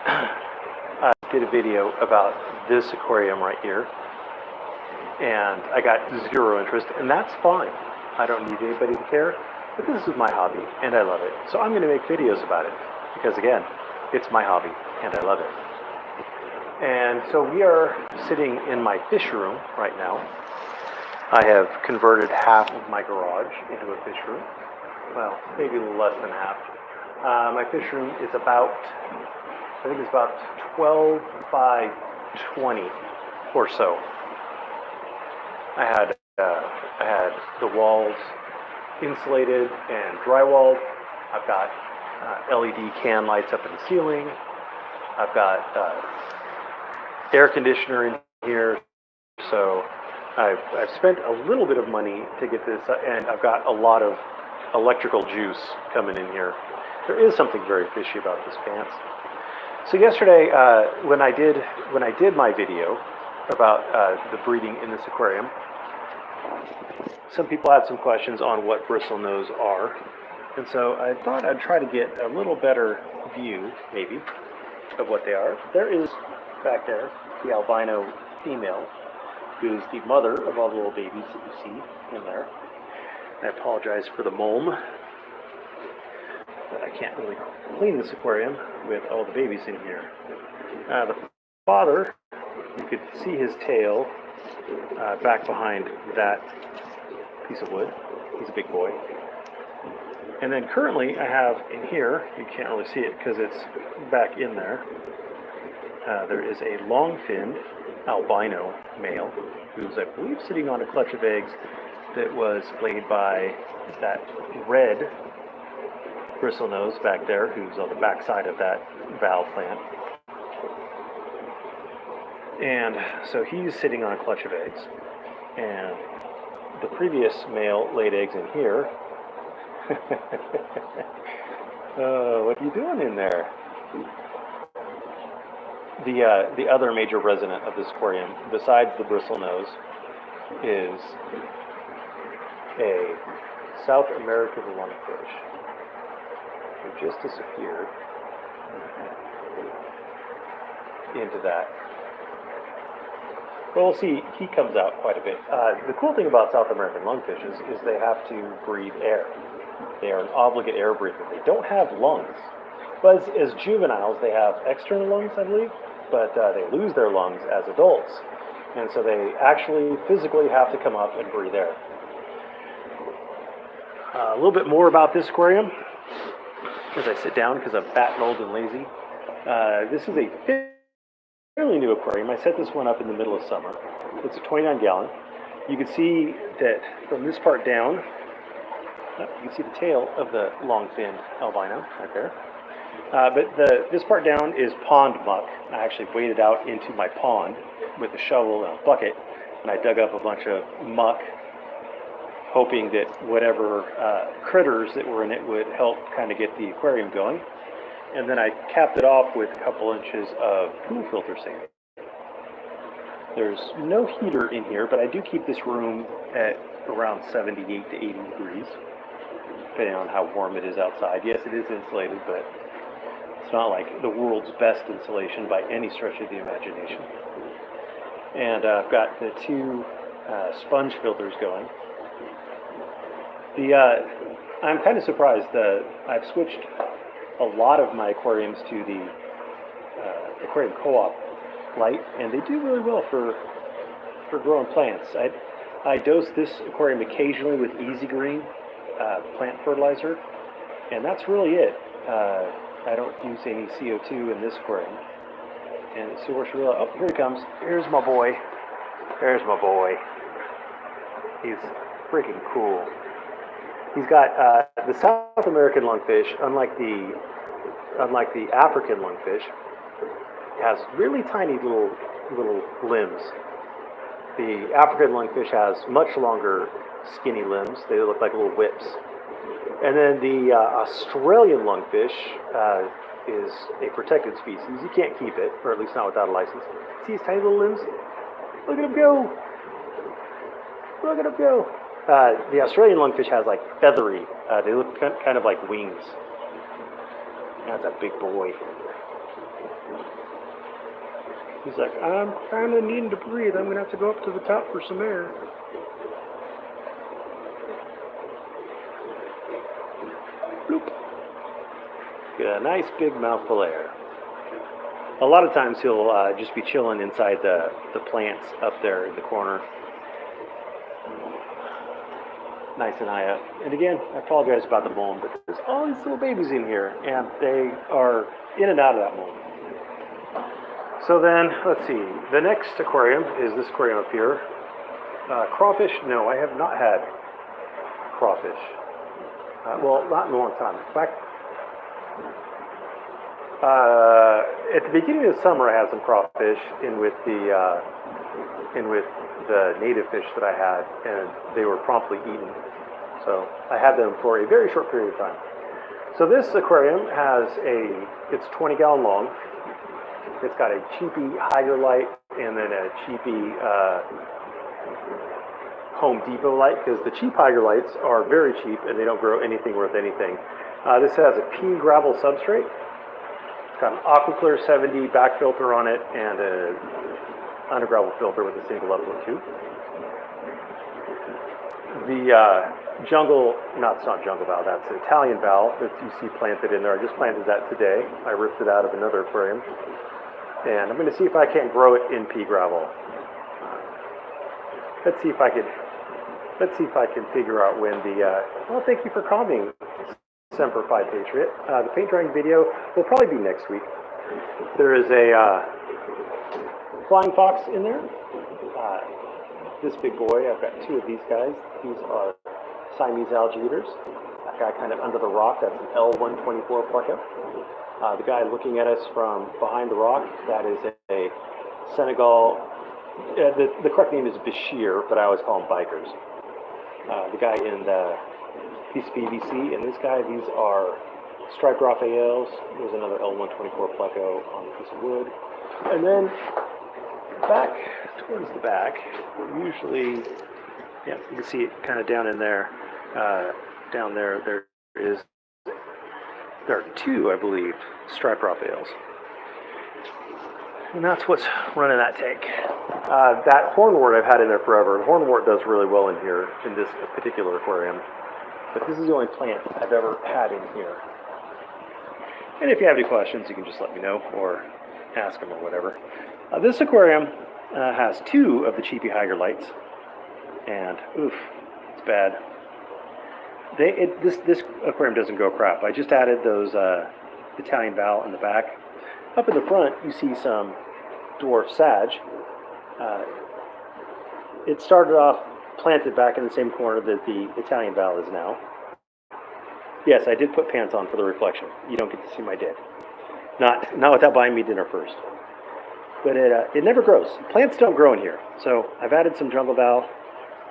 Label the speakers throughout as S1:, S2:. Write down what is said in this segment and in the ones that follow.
S1: I did a video about this aquarium right here, and I got zero interest, and that's fine. I don't need anybody to care, but this is my hobby, and I love it. So I'm going to make videos about it, because again, it's my hobby, and I love it. And so we are sitting in my fish room right now. I have converted half of my garage into a fish room. Well, maybe a little less than half. My fish room is about, I think it's about 12 by 20 or so. I had the walls insulated and drywalled. I've got LED can lights up in the ceiling. I've got air conditioner in here. So I've spent a little bit of money to get this, and I've got a lot of electrical juice coming in here. There is something very fishy about this pants. So yesterday, when I did my video about the breeding in this aquarium, some people had some questions on what bristlenose are, and so I thought I'd try to get a little better view, maybe, of what they are. There is, back there, the albino female, who is the mother of all the little babies that you see in there. I apologize for the mulm, but I can't really clean this aquarium with all the babies in here. The father, you could see his tail back behind that piece of wood. He's a big boy. And then currently I have in here, you can't really see it because it's back in there, there is a long-finned albino male who's, I believe, sitting on a clutch of eggs that was laid by that red bristlenose back there, who's on the back side of that valve plant. And so he's sitting on a clutch of eggs. And the previous male laid eggs in here. Oh, what are you doing in there? The other major resident of this aquarium, besides the bristlenose, is a South American lungfish who just disappeared into that. Well, we'll see, he comes out quite a bit. The cool thing about South American lungfishes is they have to breathe air. They are an obligate air breather. They don't have lungs. But as juveniles, they have external lungs, I believe, but they lose their lungs as adults. And so they actually physically have to come up and breathe air. A little bit more about this aquarium as I sit down because I'm fat and old and lazy. This is a fairly new aquarium. I set this one up in the middle of summer. It's a 29-gallon. You can see that from this part down, you can see the tail of the long-finned albino right there. But this part down is pond muck. I actually waded out into my pond with a shovel and a bucket, and I dug up a bunch of muck, hoping that whatever critters that were in it would help kind of get the aquarium going. And then I capped it off with a couple inches of pool filter sand. There's no heater in here, but I do keep this room at around 78 to 80 degrees, depending on how warm it is outside. Yes, it is insulated, but it's not like the world's best insulation by any stretch of the imagination. And I've got the two sponge filters going. I'm kind of surprised that I've switched a lot of my aquariums to the Aquarium Co-op light, and they do really well for growing plants. I dose this aquarium occasionally with Easy Green plant fertilizer, and that's really it. I don't use any CO2 in this aquarium, and it works really well. Oh, here he comes. Here's my boy. There's my boy. He's freaking cool. He's got the South American lungfish, unlike the African lungfish, has really tiny little limbs. The African lungfish has much longer, skinny limbs. They look like little whips. And then the Australian lungfish is a protected species. You can't keep it, or at least not without a license. See his tiny little limbs? Look at him go! Look at him go! The Australian lungfish has like feathery, they look kind of like wings. That's a big boy. He's like, I'm kind of needing to breathe. I'm going to have to go up to the top for some air. Bloop. Get a nice big mouthful of air. A lot of times he'll just be chilling inside the plants up there in the corner. Nice and high up. And again, I apologize about the mold, but there's all these little babies in here, and they are in and out of that mold. So then, let's see. The next aquarium is this aquarium up here. Crawfish? No, I have not had crawfish. Well, not in a long time. In fact, at the beginning of summer, I had some crawfish in with the native fish that I had, and they were promptly eaten. So I had them for a very short period of time. So this aquarium it's 20-gallon long. It's got a cheapy Hydralite and then a cheapy Home Depot light, because the cheap Hydralites are very cheap and they don't grow anything worth anything. This has a pea gravel substrate. It's got an AquaClear 70 back filter on it and an undergravel filter with a single upload tube. The jungle, no, it's not jungle valve, that's an Italian valve that you see planted in there. I just planted that today. I ripped it out of another aquarium. And I'm going to see if I can't grow it in pea gravel. Let's see if I can figure out when well, thank you for calling, Semper Fi Patriot. The paint drying video will probably be next week. There is a flying fox in there. This big boy, I've got two of these guys. These are Siamese algae eaters. That guy kind of under the rock, that's an L124 pleco. The guy looking at us from behind the rock, that is a Senegal, the correct name is Bashir, but I always call them bikers. The guy in the piece of PVC, and this guy, these are striped Raphaels. There's another L124 pleco on a piece of wood. And then back towards the back, usually, yeah, you can see it kind of down in there. Down there, there are two, I believe, striped Raphaels. And that's what's running that tank. That hornwort I've had in there forever. The hornwort does really well in here, in this particular aquarium. But this is the only plant I've ever had in here. And if you have any questions, you can just let me know or ask them or whatever. This aquarium has two of the cheapy Hydralites. And, oof, it's bad. This aquarium doesn't go crap. I just added those Italian valve in the back. Up in the front, you see some dwarf sage. It started off planted back in the same corner that the Italian valve is now. Yes, I did put pants on for the reflection. You don't get to see my dick. Not without buying me dinner first. But it never grows. Plants don't grow in here. So I've added some jungle valve.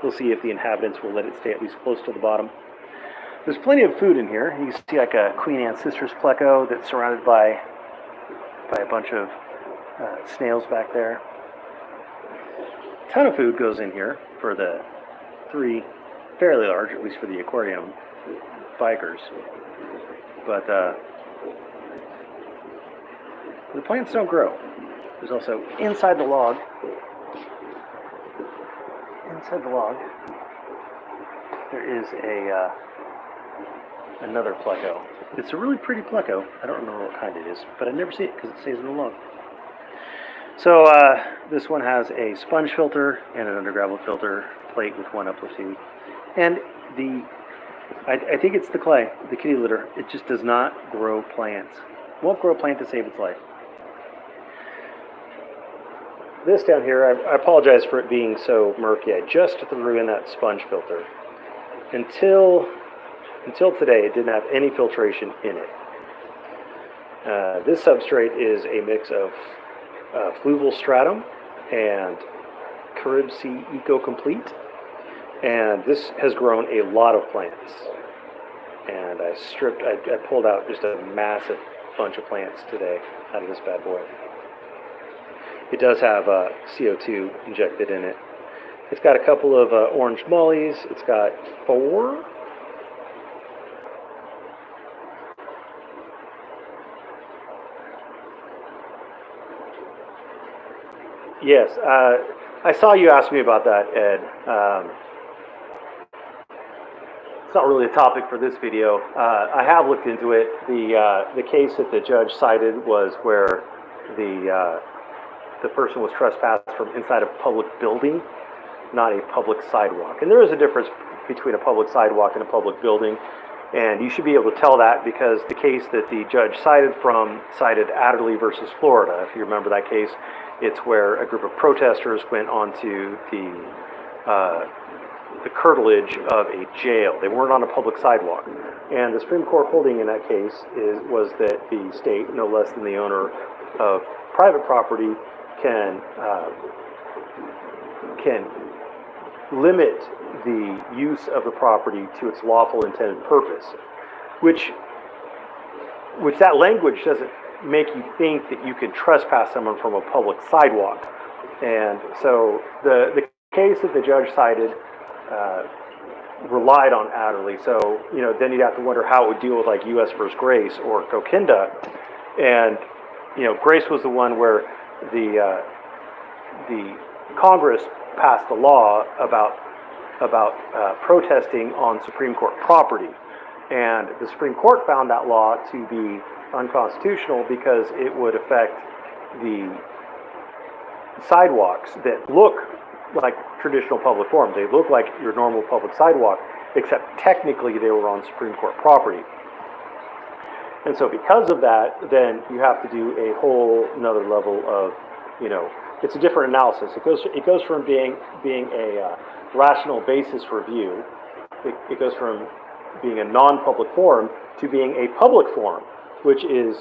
S1: We'll see if the inhabitants will let it stay at least close to the bottom. There's plenty of food in here. You can see like a Queen Anne's Sisters pleco that's surrounded by a bunch of snails back there. A ton of food goes in here for the three fairly large, at least for the aquarium bikers. But the plants don't grow. There's also inside the log. There is another pleco. It's a really pretty pleco. I don't remember what kind it is, but I never see it because it stays in the log. So this one has a sponge filter and an undergravel filter plate with one uplift tube. And I think it's the clay, the kitty litter. It just does not grow plants. Won't grow a plant to save its life. This down here, I apologize for it being so murky. I just threw in that sponge filter. Until today, it didn't have any filtration in it. This substrate is a mix of Fluval Stratum and Carib Sea Eco Complete. And this has grown a lot of plants. And I pulled out just a massive bunch of plants today out of this bad boy. It does have CO2 injected in it. It's got a couple of orange mollies. It's got 4. Yes, I saw you ask me about that, Ed. It's not really a topic for this video. I have looked into it. The case that the judge cited was where the person was trespassed from inside a public building, not a public sidewalk. And there is a difference between a public sidewalk and a public building. And you should be able to tell that because the case that the judge cited Adderley versus Florida. If you remember that case, it's where a group of protesters went onto the curtilage of a jail. They weren't on a public sidewalk. And the Supreme Court holding in that case was that the state, no less than the owner of private property, can limit the use of the property to its lawful intended purpose, which that language doesn't make you think that you can trespass someone from a public sidewalk. And so the case that the judge cited relied on Adderley. So, then you'd have to wonder how it would deal with like U.S. versus Grace or Coquinda. And, Grace was the one where the Congress passed a law about protesting on Supreme Court property. And the Supreme Court found that law to be unconstitutional because it would affect the sidewalks that look like traditional public forums. They look like your normal public sidewalk, except technically they were on Supreme Court property. And so because of that, then you have to do a whole another level of, it's a different analysis. It goes from being a rational basis review. It goes from being a non-public forum to being a public forum, which is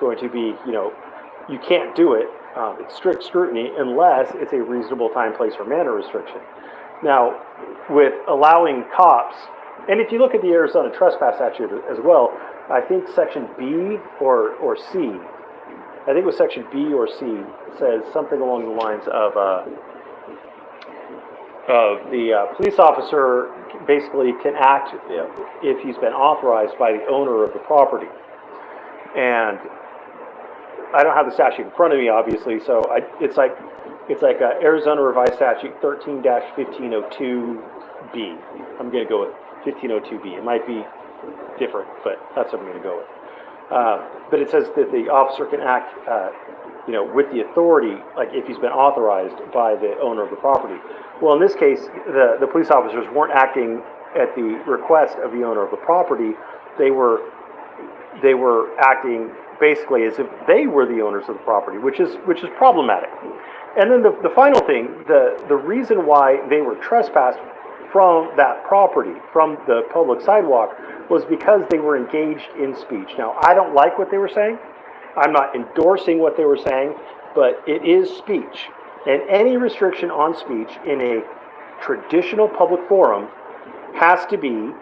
S1: going to be, you can't do it. It's strict scrutiny unless it's a reasonable time, place, or manner restriction. Now, with allowing cops, and if you look at the Arizona trespass statute as well, I think section B or C, I think it was section B or C, says something along the lines of the police officer basically can act if he's been authorized by the owner of the property. And I don't have the statute in front of me, obviously, so it's like Arizona Revised Statute 13-1502B. I'm going to go with 1502B. It might be different, but that's what I'm going to go with. But it says that the officer can act, with the authority, like if he's been authorized by the owner of the property. Well, in this case, the police officers weren't acting at the request of the owner of the property. They were acting basically as if they were the owners of the property, which is problematic. And then the final thing, the reason why they were trespassed from that property, from the public sidewalk, was because they were engaged in speech. Now, I don't like what they were saying. I'm not endorsing what they were saying, but it is speech. And any restriction on speech in a traditional public forum has to be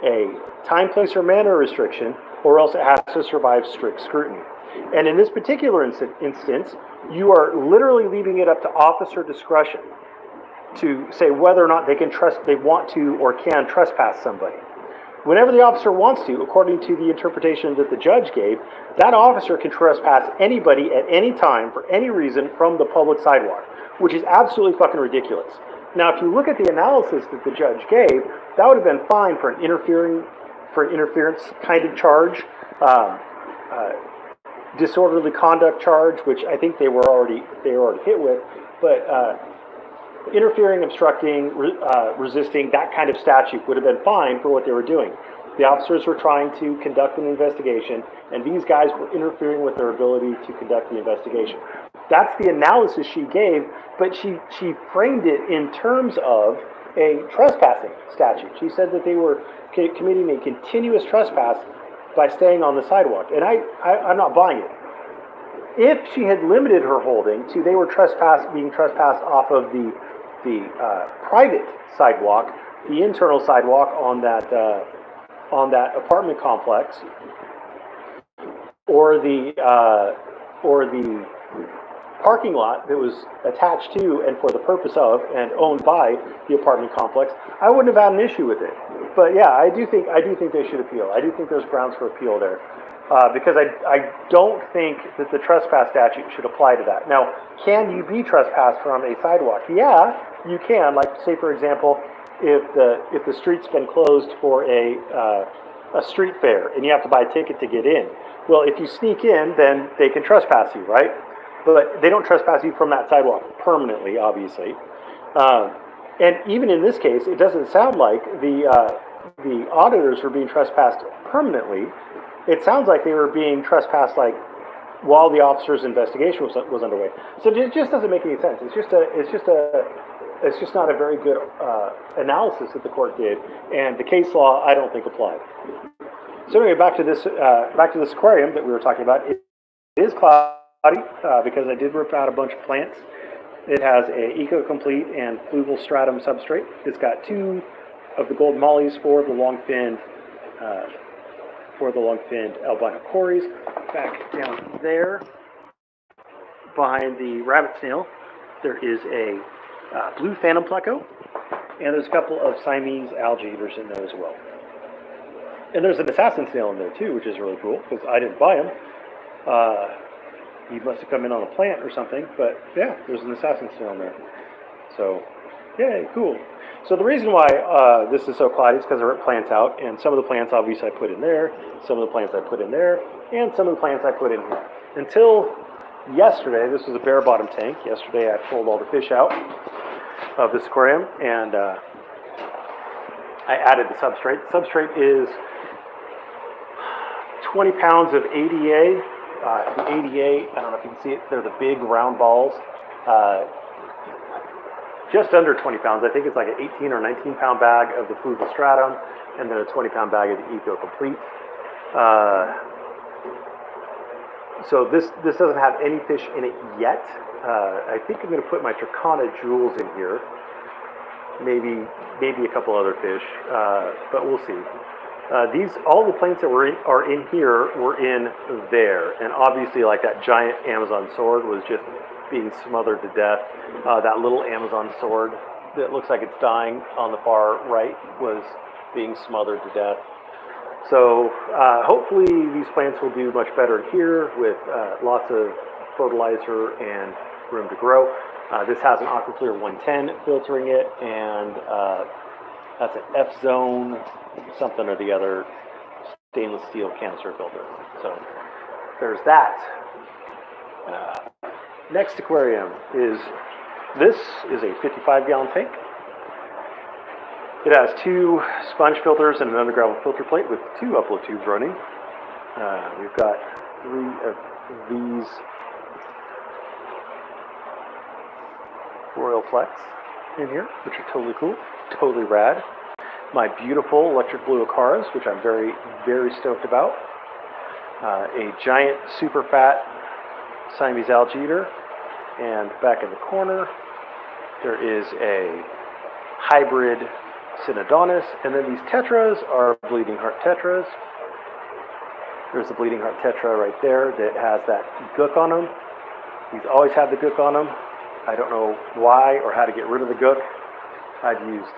S1: a time, place, or manner restriction, or else it has to survive strict scrutiny. And in this particular instance, you are literally leaving it up to officer discretion to say whether or not they want to or can trespass somebody. Whenever the officer wants to, according to the interpretation that the judge gave, that officer can trespass anybody at any time for any reason from the public sidewalk, which is absolutely fucking ridiculous. Now, if you look at the analysis that the judge gave, that would have been fine for an interference kind of charge, disorderly conduct charge, which I think they were already hit with, but interfering, obstructing, resisting, that kind of statute would have been fine for what they were doing. The officers were trying to conduct an investigation, and these guys were interfering with their ability to conduct the investigation. That's the analysis she gave, but she framed it in terms of a trespassing statute. She said that they were committing a continuous trespass by staying on the sidewalk, and I'm not buying it. If she had limited her holding to they were being trespassed off of the private sidewalk, the internal sidewalk on that apartment complex, or the parking lot that was attached to and for the purpose of and owned by the apartment complex, I wouldn't have had an issue with it. But yeah, I do think they should appeal. I do think there's grounds for appeal there. Because I don't think that the trespass statute should apply to that. Now, can you be trespassed from a sidewalk? Yeah, you can. Like, say for example, if the street's been closed for a street fair and you have to buy a ticket to get in. Well, if you sneak in, then they can trespass you, right? But they don't trespass you from that sidewalk permanently, obviously. And even in this case, it doesn't sound like the auditors were being trespassed permanently. It sounds like they were being trespassed like while the officer's investigation was underway. So it just doesn't make any sense. It's just not a very good analysis that the court did, and the case law I don't think applied. So anyway, back to this aquarium that we were talking about. It is cloudy because I did rip out a bunch of plants. It has a Eco-Complete and Fluval Stratum substrate. It's got 2 of the golden mollies, 4 of the long-finned albino cories. Back down there, behind the rabbit snail, there is a blue phantom pleco, and there's a couple of Siamese algae eaters in there as well. And there's an assassin snail in there too, which is really cool, because I didn't buy him. He must have come in on a plant or something, but yeah, there's an assassin snail in there. So, yay, cool. So the reason why this is so cloudy is because I ripped plants out, and some of the plants obviously I put in there, some of the plants I put in there, and some of the plants I put in here. Until yesterday, this was a bare bottom tank. Yesterday I pulled all the fish out of this aquarium, and I added the substrate. The substrate is 20 pounds of ADA. The ADA, I don't know if you can see it, they're the big round balls. Just under 20 pounds. I think it's like an 18 or 19 pound bag of the Fluval Stratum, and then a 20 pound bag of the Eco-Complete. So this doesn't have any fish in it yet. I think I'm going to put my Turkana jewels in here. Maybe a couple other fish, but we'll see. All the plants that are in here were in there, and obviously, like that giant Amazon sword was just being smothered to death. That little Amazon sword that looks like it's dying on the far right was being smothered to death. So hopefully these plants will do much better here with lots of fertilizer and room to grow. This has an Aquaclear 110 filtering it, and that's an F-Zone something or the other stainless steel canister filter. So there's that. Next aquarium is a 55-gallon tank. It has 2 sponge filters and an underground filter plate with 2 upload tubes running. We've got 3 of these Royal Flex in here, which are totally cool, totally rad. My beautiful electric blue Acaras, which I'm very, very stoked about. A giant super fat Siamese algae eater, and back in the corner there is a hybrid Synodontis, and then these tetras are bleeding heart tetras. There's the bleeding heart tetra right there that has that gook on them. These always have the gook on them. I don't know why or how to get rid of the gook. I've used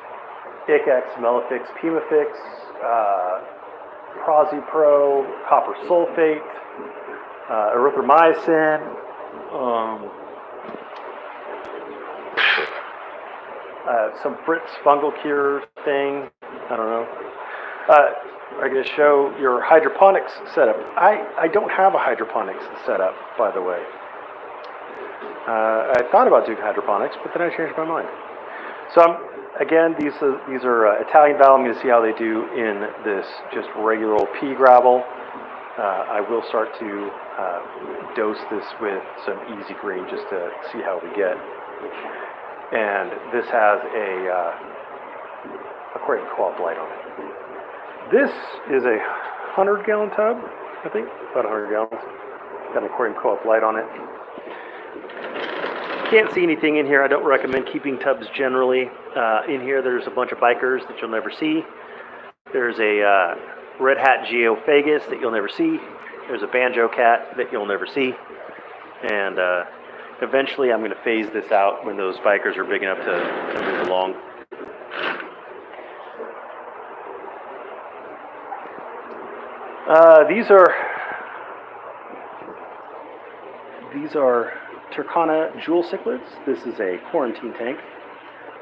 S1: Icex, Melifix, Pimafix, ProziPro, copper sulfate, erythromycin, some Fritz fungal cure thing. I don't know. I'm going to show your hydroponics setup. I don't have a hydroponics setup, by the way. I thought about doing hydroponics, but then I changed my mind. So again, these are Italian valve. I'm going to see how they do in this just regular old pea gravel. I will start to dose this with some Easy Green just to see how we get. And this has a aquarium co-op light on it. This is a 100-gallon tub, I think, about 100 gallons. Got an aquarium co-op light on it. Can't see anything in here. I don't recommend keeping tubs generally. In here, there's a bunch of bikers that you'll never see. There's a red hat geophagus that you'll never see. There's a banjo cat that you'll never see. And Eventually, I'm going to phase this out when those spikers are big enough to move along. These are Turkana Jewel cichlids. This is a quarantine tank,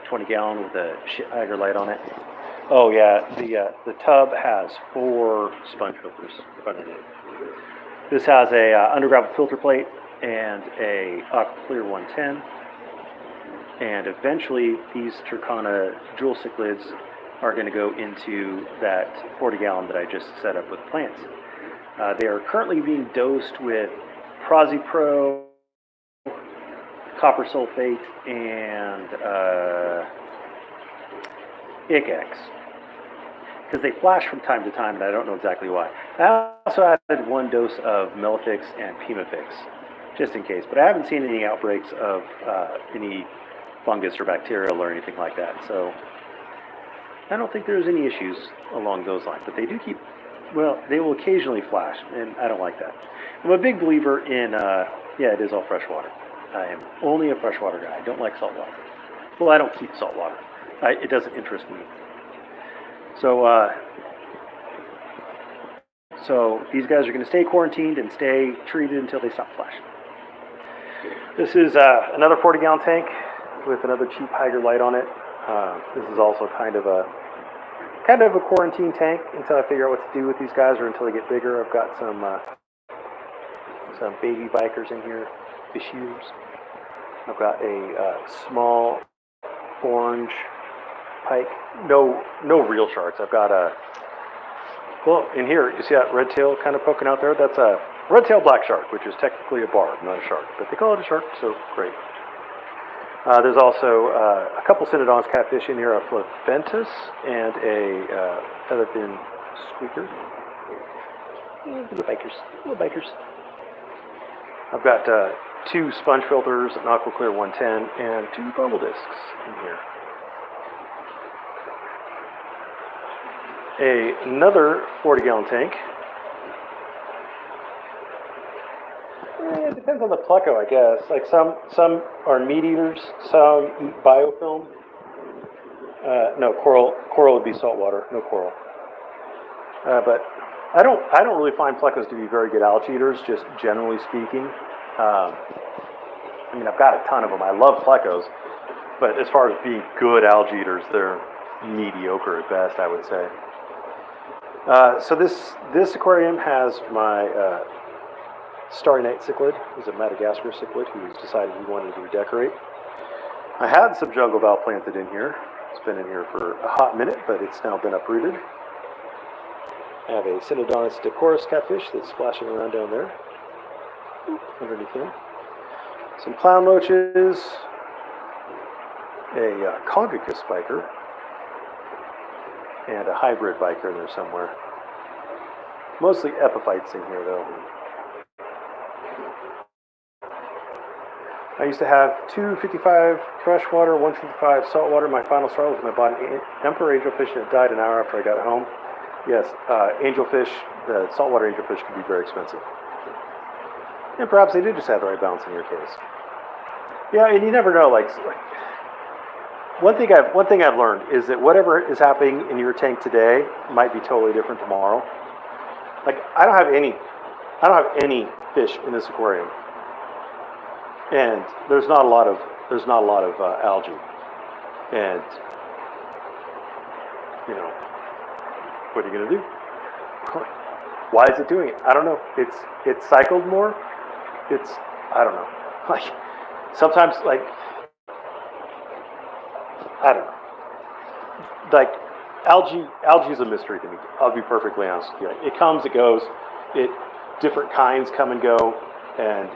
S1: 20 gallon with a Hygrolite on it. Oh yeah, the tub has 4 sponge filters underneath. This has a undergravel filter plate and a Aquaclear 110. And eventually, these Turkana Jewel cichlids are going to go into that 40 gallon that I just set up with plants. They are currently being dosed with ProziPro, copper sulfate, and ICX. Because they flash from time to time, and I don't know exactly why. I also added 1 dose of Melifix and Pimifix, just in case. But I haven't seen any outbreaks of any fungus or bacterial or anything like that. So I don't think there's any issues along those lines. But they do keep, well, they will occasionally flash, and I don't like that. I'm a big believer in, yeah, it is all fresh water. I am only a freshwater guy. I don't like salt water. Well, I don't keep salt water. It doesn't interest me. So, so these guys are going to stay quarantined and stay treated until they stop flashing. This is another 40 gallon tank with another cheap Hygrolite on it. This is also kind of a quarantine tank until I figure out what to do with these guys or until they get bigger. I've got some baby bikers in here, fishiers. I've got a small orange pike. No real sharks. I've got a, well, in here, you see that red tail kind of poking out there? That's a red-tailed black shark, which is technically a barb, not a shark. But they call it a shark, so great. There's also a couple Synodonts catfish in here, a Flaventus and a featherfin squeaker. Little bikers. I've got 2 sponge filters, an Aquaclear 110, and 2 bubble discs in here. Another 40 gallon tank. It depends on the pleco, I guess. Like some are meat eaters, some eat biofilm. No, coral would be salt water, no coral. But I don't really find plecos to be very good algae eaters, just generally speaking. I mean, I've got a ton of them. I love plecos, but as far as being good algae eaters, they're mediocre at best, I would say. So this aquarium has my Starry Night cichlid. He's a Madagascar cichlid who's decided he wanted to redecorate. I had some jungle val planted in here. It's been in here for a hot minute, but it's now been uprooted. I have a Synodontis decorus catfish that's splashing around down there, underneath him. Some clown loaches, a Convicus spiker, and a hybrid biker in there somewhere. Mostly epiphytes in here, though. I used to have 255 freshwater, 155 saltwater. My final straw was when I bought an emperor angelfish and it died an hour after I got home. Yes, angelfish, the saltwater angelfish can be very expensive. And perhaps they did just have the right balance in your case. Yeah, and you never know. Like one thing I've learned is that whatever is happening in your tank today might be totally different tomorrow. Like I don't have any fish in this aquarium. And there's not a lot of algae, and you know, what are you gonna do? Why is it doing it? I don't know. It's cycled more. I don't know. Like sometimes, like I don't know. Like algae is a mystery to me. I'll be perfectly honest with you. It comes, it goes. Different kinds come and go, and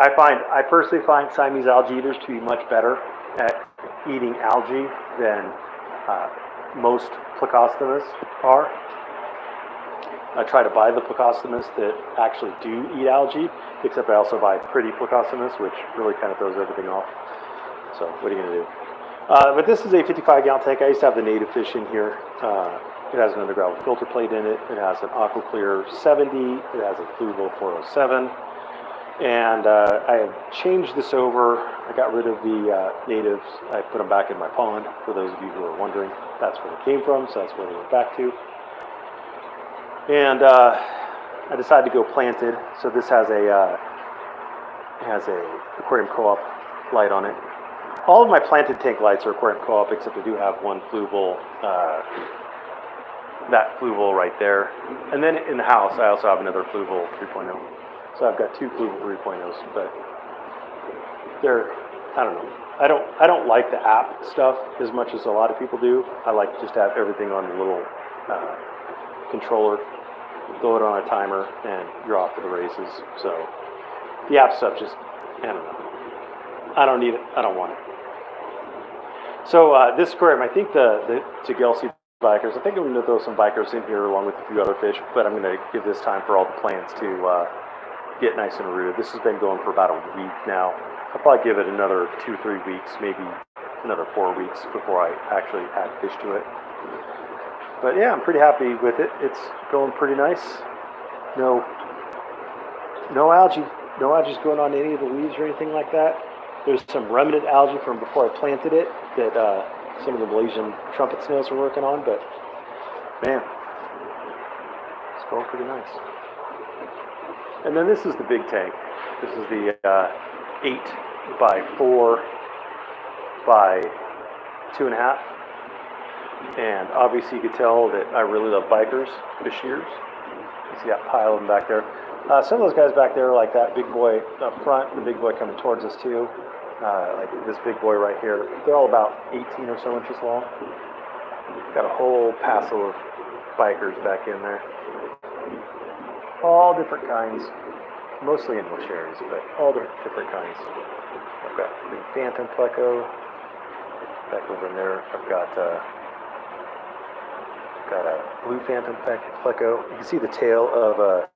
S1: I personally find Siamese algae eaters to be much better at eating algae than most Plecostomus are. I try to buy the Plecostomus that actually do eat algae, except I also buy pretty Plecostomus, which really kind of throws everything off. So what are you going to do? But this is a 55 gallon tank. I used to have the native fish in here. It has an underground filter plate in it. It has an Aquaclear 70. It has a Fluval 407. And I have changed this over. I got rid of the natives. I put them back in my pond, for those of you who are wondering. That's where they came from, so that's where they went back to. And I decided to go planted. So this has a aquarium co-op light on it. All of my planted tank lights are aquarium co-op, except I do have one Fluval, that Fluval right there. And then in the house, I also have another Fluval 3.0. So I've got two Fluval 3.0s, but they're, I don't know. I don't like the app stuff as much as a lot of people do. I like just to have everything on the little controller, throw it on a timer, and you're off to the races. So the app stuff just, I don't know. I don't need it. I don't want it. So this aquarium, I think the Tegelsi bikers, I think I'm going to throw some bikers in here along with a few other fish, but I'm going to give this time for all the plants to get nice and rooted. This has been going for about a week now. I'll probably give it another 2-3 weeks, maybe another 4 weeks before I actually add fish to it. But yeah, I'm pretty happy with it. It's going pretty nice. No algae. No algae going on any of the leaves or anything like that. There's some remnant algae from before I planted it that some of the Malaysian trumpet snails are working on, but man, it's going pretty nice. And then this is the big tank. This is the 8 by 4 by 2.5. And obviously you can tell that I really love bikers, fish shears. You see that pile of them back there. Some of those guys back there, like that big boy up front, the big boy coming towards us too, like this big boy right here, they're all about 18 or so inches long. Got a whole passel of bikers back in there. All different kinds, mostly English areas, but all different kinds. I've got the Phantom Pleco back over in there. I've got a blue Phantom Pleco. You can see the tail of a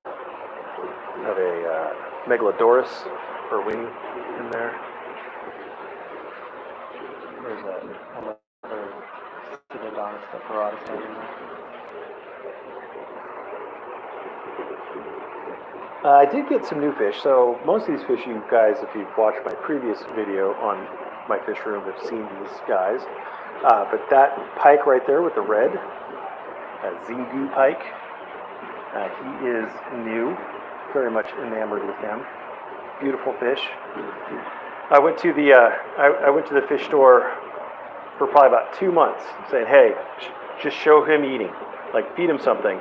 S1: Megalodorus or wing in there. There's another Pseudodonus separatus down in there. I did get some new fish. So most of these fish, you guys, if you've watched my previous video on my fish room, have seen these guys. But that pike right there with the red, Xingu pike, he is new. Very much enamored with him. Beautiful fish. I went to the fish store for probably about 2 months, saying, "Hey, just show him eating, like feed him something."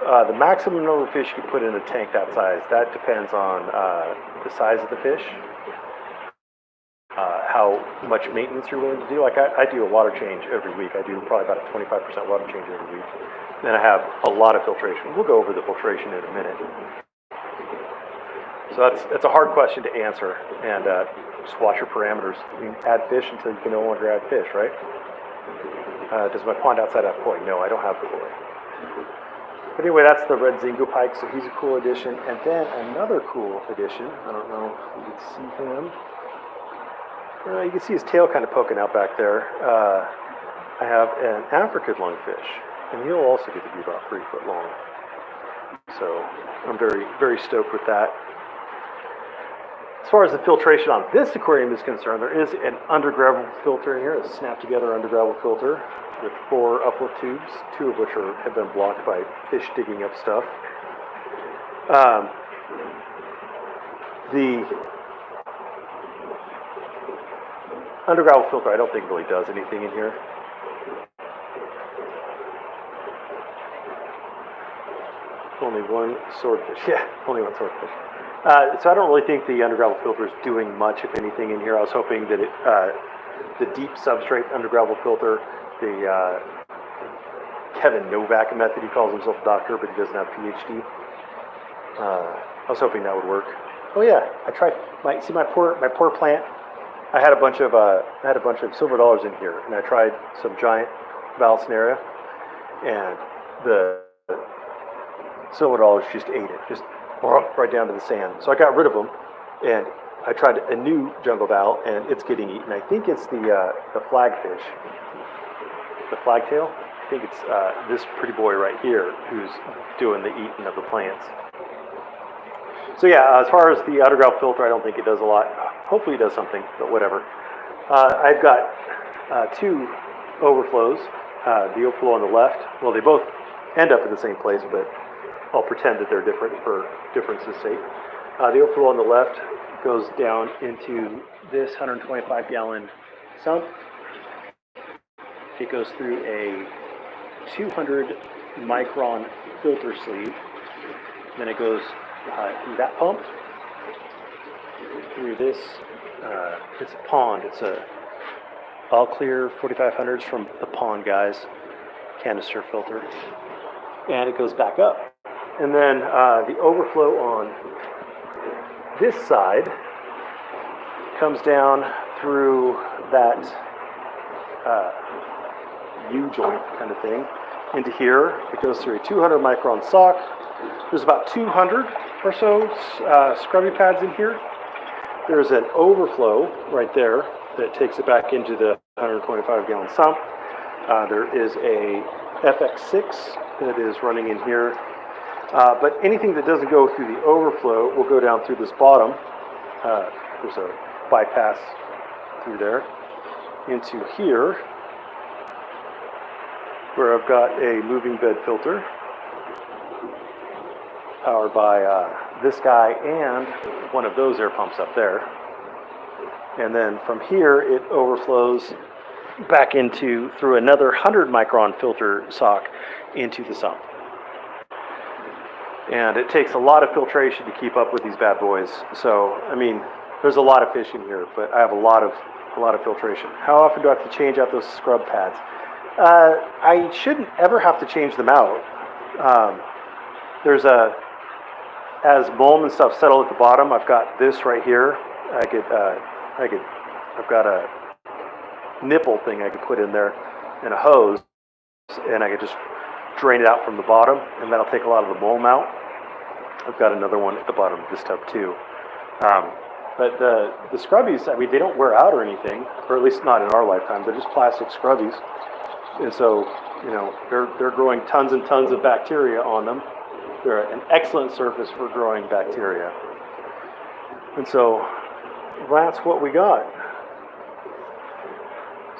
S1: The maximum number of fish you can put in a tank that size, that depends on the size of the fish, how much maintenance you're willing to do. Like I do a water change every week. I do probably about a 25% water change every week. Then I have a lot of filtration. We'll go over the filtration in a minute. So that's a hard question to answer, and just watch your parameters. You can add fish until you can no longer add fish, right? Does my pond outside have koi? No, I don't have koi. But anyway, that's the red Xingu pike, so he's a cool addition. And then another cool addition, I don't know if you can see him. You can see his tail kind of poking out back there. I have an African lungfish, and he'll also get to be about 3 foot long. So I'm very, very stoked with that. As far as the filtration on this aquarium is concerned, there is an undergravel filter in here, a snap-together undergravel filter with 4 uplift tubes, 2 of which have been blocked by fish digging up stuff. The undergravel filter, I don't think really does anything in here. Only one swordfish. Yeah, only one swordfish. So I don't really think the undergravel filter is doing much, if anything, in here. I was hoping that the deep substrate undergravel filter, the Kevin Novak method, he calls himself a doctor, but he doesn't have a PhD. I was hoping that would work. Oh yeah, I tried. My poor plant. I had a bunch of silver dollars in here, and I tried some giant Vallisneria, and the silver dollars just ate it, just right down to the sand. So I got rid of them, and I tried a new jungle val, and it's getting eaten. I think it's the flagfish, the flagtail. I think it's this pretty boy right here who's doing the eating of the plants. So yeah, as far as the outer grout filter, I don't think it does a lot. Hopefully it does something, but whatever. I've got two overflows. The overflow on the left, well, they both end up in the same place, but I'll pretend that they're different for difference's sake. The overflow on the left goes down into this 125-gallon sump. It goes through a 200 micron filter sleeve. Then it goes through that pump, through this, it's a Pond. It's a all clear 4500s from the Pond guys, canister filter. And it goes back up. And then the overflow on this side comes down through that U-joint kind of thing into here. It goes through a 200 micron sock. There's about 200 or so scrubby pads in here. There's an overflow right there that takes it back into the 125-gallon sump. There is a FX6 that is running in here. But anything that doesn't go through the overflow will go down through this bottom. There's a bypass through there into here, where I've got a moving bed filter powered by this guy and one of those air pumps up there. And then from here, it overflows back into, through another 100 micron filter sock into the sump. And it takes a lot of filtration to keep up with these bad boys. So, I mean, there's a lot of fish in here, but I have a lot of filtration. How often do I have to change out those scrub pads? I shouldn't ever have to change them out. As mulm and stuff settle at the bottom, I've got this right here. I've got a nipple thing I could put in there and a hose, and I could just drain it out from the bottom, and that'll take a lot of the mulm out. I've got another one at the bottom of this tub too. But the scrubbies, I mean, they don't wear out or anything, or at least not in our lifetime. They're just plastic scrubbies. And so, you know, they're growing tons and tons of bacteria on them. They're an excellent surface for growing bacteria. And so that's what we got.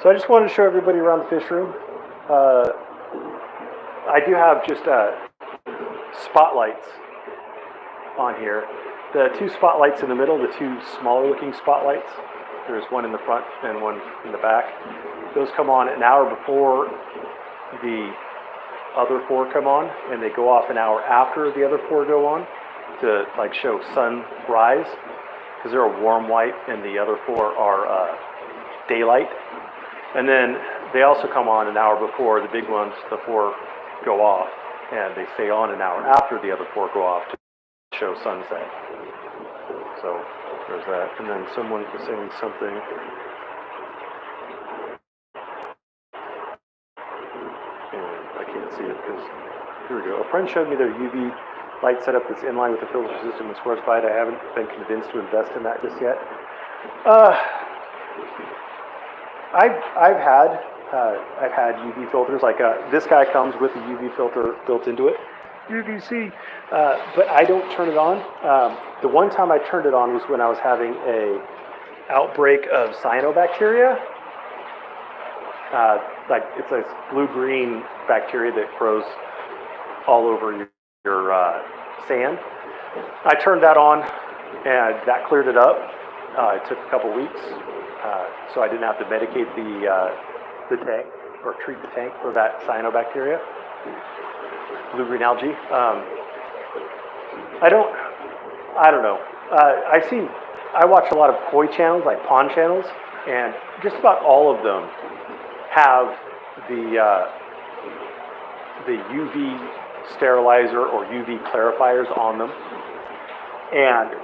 S1: So I just wanted to show everybody around the fish room. I do have just spotlights on here. The two spotlights in the middle, the two smaller looking spotlights, there's one in the front and one in the back. Those come on an hour before the other four come on, and they go off an hour after the other four go on to like show sunrise, because they're a warm white and the other four are daylight. And then they also come on an hour before the big ones, the four, go off, and they stay on an hour after the other four go off to show sunset. So there's that. And then someone was saying something. And I can't see it because, here we go. A friend showed me their UV light setup that's in line with the filter system in SquareSpite. I haven't been convinced to invest in that just yet. I've had UV filters, like this guy comes with a UV filter built into it, UVC, but I don't turn it on. The one time I turned it on was when I was having a outbreak of cyanobacteria. Like it's a blue-green bacteria that grows all over your sand. I turned that on, and that cleared it up. It took a couple weeks, so I didn't have to medicate the tank or treat the tank for that cyanobacteria, blue-green algae. I don't know. I watch a lot of koi channels, like pond channels, and just about all of them have the UV sterilizer or UV clarifiers on them, and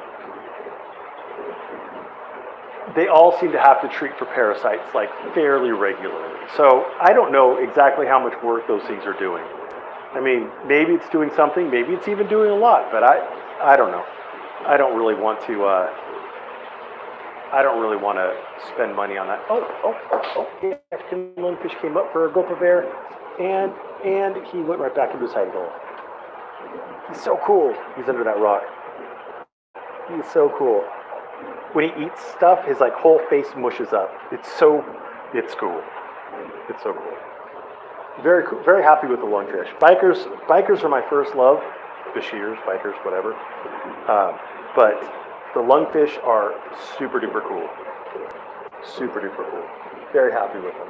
S1: they all seem to have to treat for parasites like fairly regularly. So I don't know exactly how much work those things are doing. I mean, maybe it's doing something, maybe it's even doing a lot, but I don't know. I don't really want to spend money on that. Yeah, African lungfish came up for a gulp of air, and he went right back into his hidey hole. He's so cool. He's under that rock. He's so cool. When he eats stuff, his like whole face mushes up. It's cool. It's so cool. Very cool. Very happy with the lungfish. Bikers are my first love. Fishiers, bikers, whatever. But the lungfish are super duper cool. Super duper cool. Very happy with them.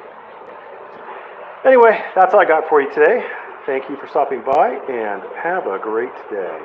S1: Anyway, that's all I got for you today. Thank you for stopping by and have a great day.